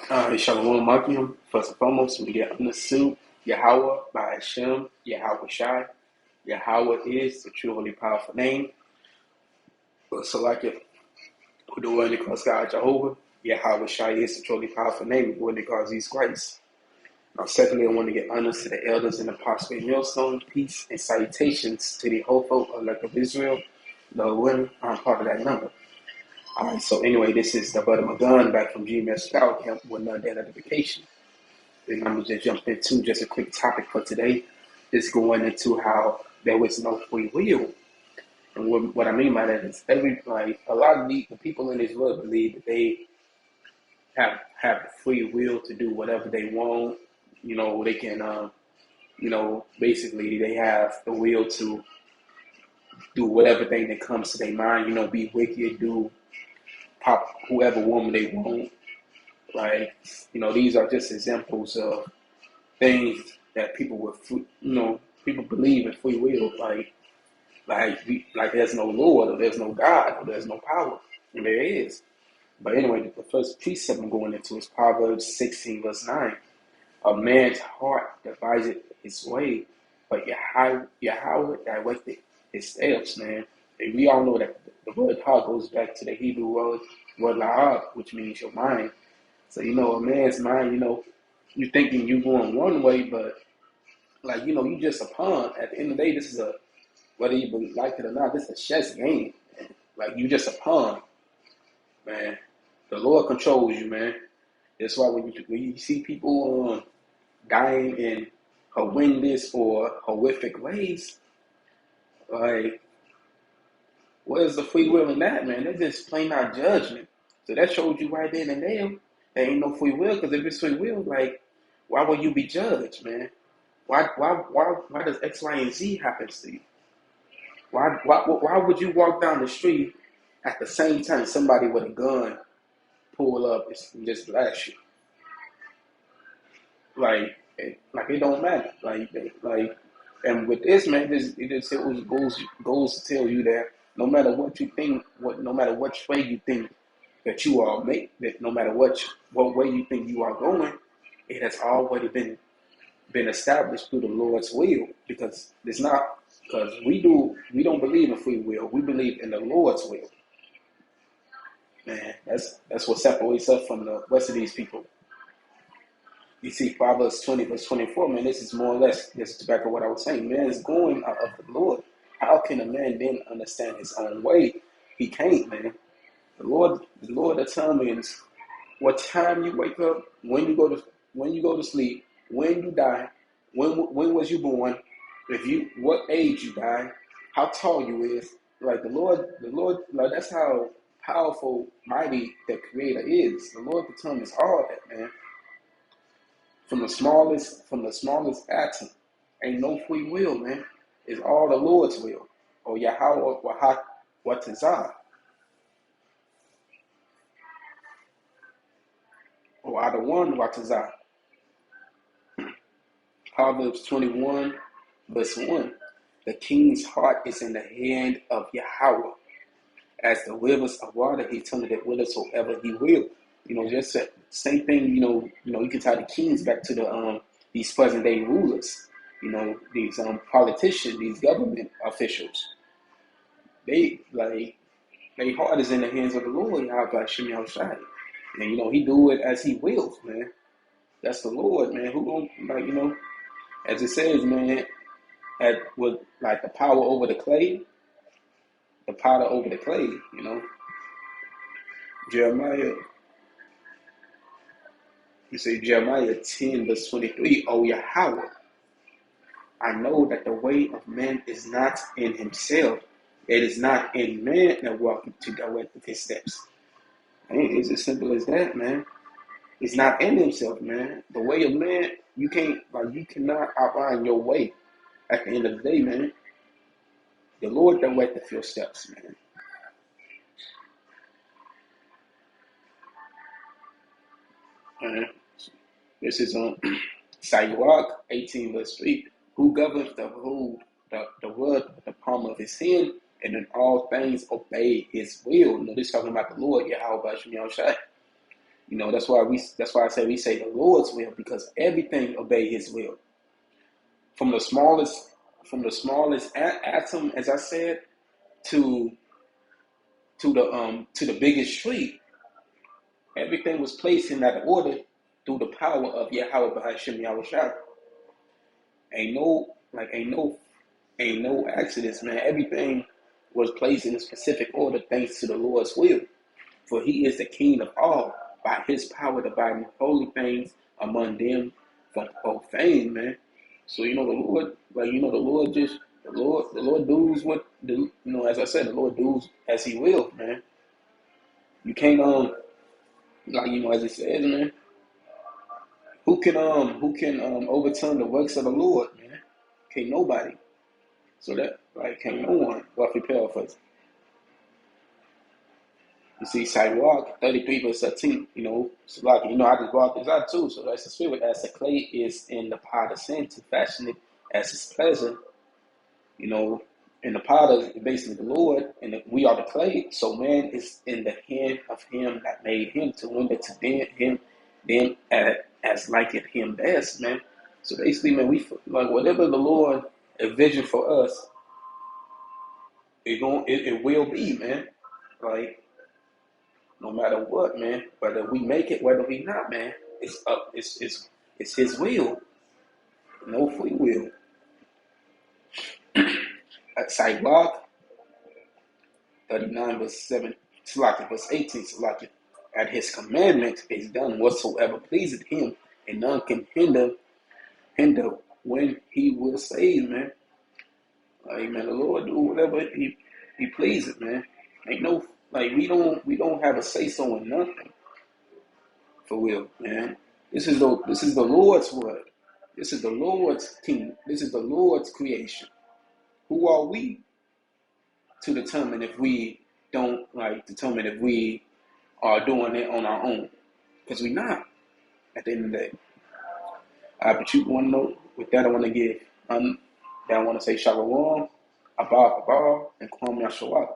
Shalom Makim. First and foremost, we get understood Yahweh by Hashem, Yahweh Shai. Yahweh is the true holy powerful name. So like it, who the one that calls God Jehovah, Yahweh Shai is the truly powerful name, the one that calls Jesus Christ. Now, secondly, I want to get honors to the elders and the apostles millstone, peace and salutations to the whole folk of Israel. LORDWILL, I'm part of that number. Alright, so anyway, this is the Brother Magun back from GMS Scout Camp with another notification. And I'm just jump into just a quick topic for today. Is going into how there was no free will, and what I mean by that is a lot of the people in this world believe that they have the free will to do whatever they want. You know, they can, basically they have the will to do whatever thing that comes to their mind. You know, be wicked, do pop whoever woman they want. Like, these are just examples of things that people people believe in free will, like there's no Lord or there's no God or there's no power, and there is. But anyway, the first precept I'm going into is Proverbs 16 verse 9. A man's heart deviseth his way, but Yahweh directed his steps, man. And we all know that the word heart goes back to the Hebrew word la'ab, which means your mind. So, a man's mind, you're thinking you're going one way, but you just a pawn. At the end of the day, this is whether you like it or not, this is a chess game, man. Like, you just a pawn, man. The Lord controls you, man. That's why when you see people dying in horrendous or horrific ways, like, where's the free will in that, man? That's just plain out judgment. So that shows you right then and there, there ain't no free will, because if it's free will, like, why would you be judged, man? Why does X, Y, and Z happen to you? Why would you walk down the street at the same time somebody with a gun pull up and just blast you? Like it don't matter. And with this, man, it goes to tell you that no matter what you think, no matter which way you think that you are that no matter what way you think you are going, it has already been established through the Lord's will, because we don't believe in free will. We believe in the Lord's will. Man, that's what separates us from the rest of these people. You see, Proverbs 20 verse 24, man, this is more or less this is back of what I was saying. Man is going out of the Lord. How can a man then understand his own way? He can't, man. The Lord determines what time you wake up, when you go to sleep, when you die, when was you born, what age you die, how tall you is. Like the Lord, like that's how powerful, mighty the Creator is. The Lord determines all that, man. From the smallest atom, ain't no free will, man. It's all the Lord's will. Or Yahweh Watazah. Or either one Watazah. Proverbs 21, verse 1. The king's heart is in the hand of Yahweh. As the rivers of water, he turneth it whithersoever he will. Just same thing, you can tie the kings back to these present day rulers, these politicians, these government officials. Their heart is in the hands of the Lord, Yahweh Shem Shai. And he do it as he wills, man. That's the Lord, man. Who gonna as it says, man, with like the power over the clay, the potter over the clay, Jeremiah. You say Jeremiah 10 verse 23, O Yahweh, I know that the way of man is not in himself. It is not in man that walketh to direct his steps. Man, it's as simple as that, man. It's not in himself, man. The way of man, you cannot outline your way. At the end of the day, man, the Lord directeth your steps, man. This is on Sirach 18 verse 3. Who governs the word with the palm of his hand, and in all things obey his will. This is talking about the Lord, Yahweh Shem Shai. You know, that's why I say we say the Lord's will, because everything obey his will. From the smallest atom, as I said, to the biggest tree, everything was placed in that order through the power of Yahweh Bahashim Yahushua. Ain't no like ain't no accidents, man. Everything was placed in a specific order thanks to the Lord's will. For he is the king of all, by his power dividing holy things among them from profane, man. So the Lord, the Lord does what as I said, the Lord does as he will, man. You can't as it says, man. Who can overturn the works of the Lord, man? Can't nobody. So that can't no one roughly paraphrase. You see, Sidewalk 33 verse 17. So I just brought this out too. So that's the spirit, as the clay is in the pot of sin to fashion it as his pleasure. And the potter is basically the Lord, and we are the clay. So man is in the hand of him that made him to render to them as liketh him best, man. So basically, man, we whatever the Lord envisioned for us, it will be, man. Like no matter what, man. Whether we make it, whether we not, man, it's up. It's his will, no free will. Sidewalk 39 verse 7, verse 18, at his commandment is done whatsoever pleaseth him, and none can hinder when he will save, man. Man, the Lord do whatever he pleases, man. Ain't no we don't have a say so in nothing, for real, man. This is the Lord's word. This is the Lord's kingdom. This is the Lord's creation. Who are we to determine if we are doing it on our own? Because we're not, at the end of the day. But you want to know, with that I want to give, I want to say Shalom, Abba, and Kwam Yashawah.